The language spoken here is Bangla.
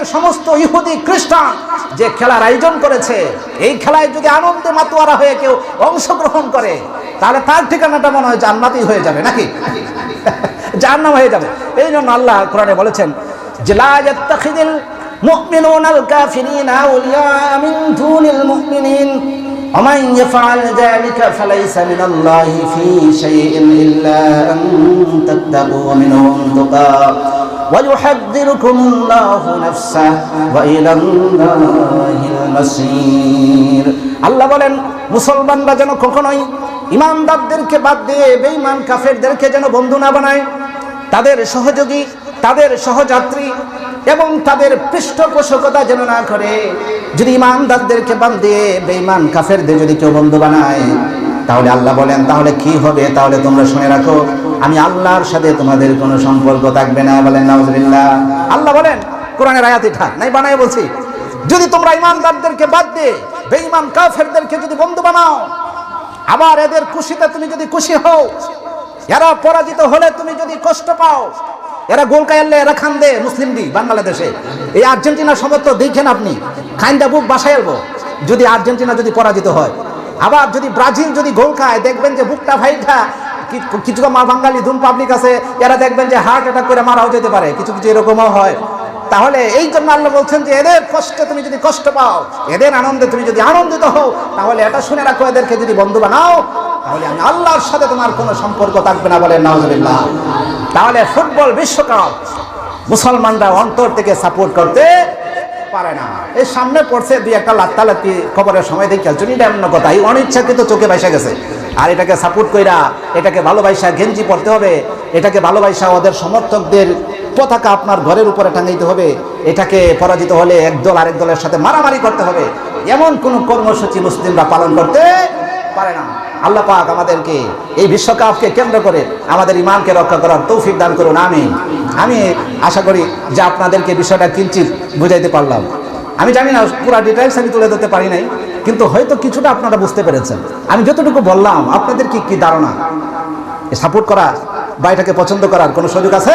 বিশ্বের সমস্ত ইহুদি খ্রিস্টান যে খেলার আয়োজন করেছে, এই খেলায় যদি আনন্দে মাতোয়ারা হয়ে কেউ অংশগ্রহণ করে, তাহলে তার ঠিকানাটা মনে হয় জান্নাতই হয়ে যাবে, নাকি জাহান্নাম হয়ে যাবে। এই জন্য আল্লাহ কোরআনে বলেছেন যে লা ইয়াত্তাখিযুল মুমিনুনাল কাফিরিনা আউলিয়া মিন দুনিল মুমিনিন ওয়া মান ইয়াফআল যালিকা ফালাইসা মিনাল্লাহি ফী শাইইন ইল্লা আন তাত্তাকু মিনহুম তুকা ওয়া ইউহাযযিরুকুমুল্লাহু নাফসাহু ওয়া ইলাল্লাহিল মাসীর। আল্লাহ বলেন মুসলমানরা যেন কখনোই ইমানদারদেরকে বাদ দিয়ে বেঈমান কাফেরদেরকে যেন বন্ধু না বানায়, তাদের সহযোগী, তাদের সহযাত্রী এবং তাদের পৃষ্ঠপোষকতা যেন না করে। যদি ইমানদারদেরকে বাদ দিয়ে বেঈমান কাফেরদের যদি কেউ বন্ধু বানায়, তাহলে আল্লাহ বলেন তাহলে কি হবে? তাহলে তোমরা শুনে রাখো, আমি আল্লাহর সাথে তোমাদের কোনো সম্পর্ক থাকবে না। বলেন নাউজুবিল্লাহ। আল্লাহ বলেন কোরআনের আয়াত এটা নাই বানায় বলছি, যদি তোমরা ইমানদারদেরকে বাদ দিয়ে বেঈমান কাফেরদেরকে যদি বন্ধু বানাও, আবার এদের খুশিতে তুমি যদি খুশি হও, এরা পরাজিত হলে তুমি যদি কষ্ট পাও, এরা গোল কায়ালে এরা খান্দে মুসলিমদি বাংলাদেশে, এই আর্জেন্টিনার সমর্থ দেখেন আপনি খাইন্দা বুক বাসায় এলবো যদি আর্জেন্টিনা যদি পরাজিত হয়। আবার যদি ব্রাজিল যদি গোল খায়, দেখবেন যে বুকটা ভাইটা কিছু মা বাঙালি ধুম পাবলিক আছে, এরা দেখবেন যে হার্ট অ্যাটাক করে মারাও যেতে পারে, কিছু কিছু এরকমও হয়। তাহলে এই জন্য আল্লাহ বলছেন যে এদের কষ্টে তুমি যদি কষ্ট পাও, এদের আনন্দে তুমি যদি আনন্দিত হও, তাহলে এটা শুনে রাখো, এদেরকে যদি বন্ধু বানাও, তাহলে আমি আল্লাহর সাথে তোমার কোনো সম্পর্ক থাকবে না। বলেন নাউজুবিল্লাহ। তাহলে ফুটবল বিশ্বকাপ মুসলমানরা অন্তর থেকে সাপোর্ট করতে পারে না। এই সামনে পড়ছে দুই একটা লাত্তালাত্তি খবরের সময় দেখে চুরি এমন কথা, এই অনিচ্ছাকৃত চোখে বাইসা গেছে। আর এটাকে সাপোর্ট কইরা, এটাকে ভালোবাসা গেঞ্জি পড়তে হবে, এটাকে ভালোবাসা ওদের সমর্থকদের পতাকা আপনার ঘরের উপরে টাঙাইতে হবে, এটাকে পরাজিত হলে একদল আরেক দলের সাথে মারামারি করতে হবে, এমন কোন কর্মসূচি মুসলিমরা পালন করতে পারে না। আল্লাহ পাক আমাদেরকে এই বিশ্বকাপকে কেন্দ্র করে আমাদের ঈমানকে রক্ষা করার তৌফিক দান করুন, আমিন। আমি আশা করি যে আপনাদেরকে বিষয়টা কিঞ্চিত বুঝাইতে পারলাম। আমি জানি না পুরো ডিটেইলস আমি তুলে ধরতে পারি নাই, কিন্তু হয়তো কিছুটা আপনারা বুঝতে পেরেছেন। আমি যতটুকু বললাম, আপনাদের কি ধারণা? সাপোর্ট করা বা এটাকে পছন্দ করার কোনো সুযোগ আছে?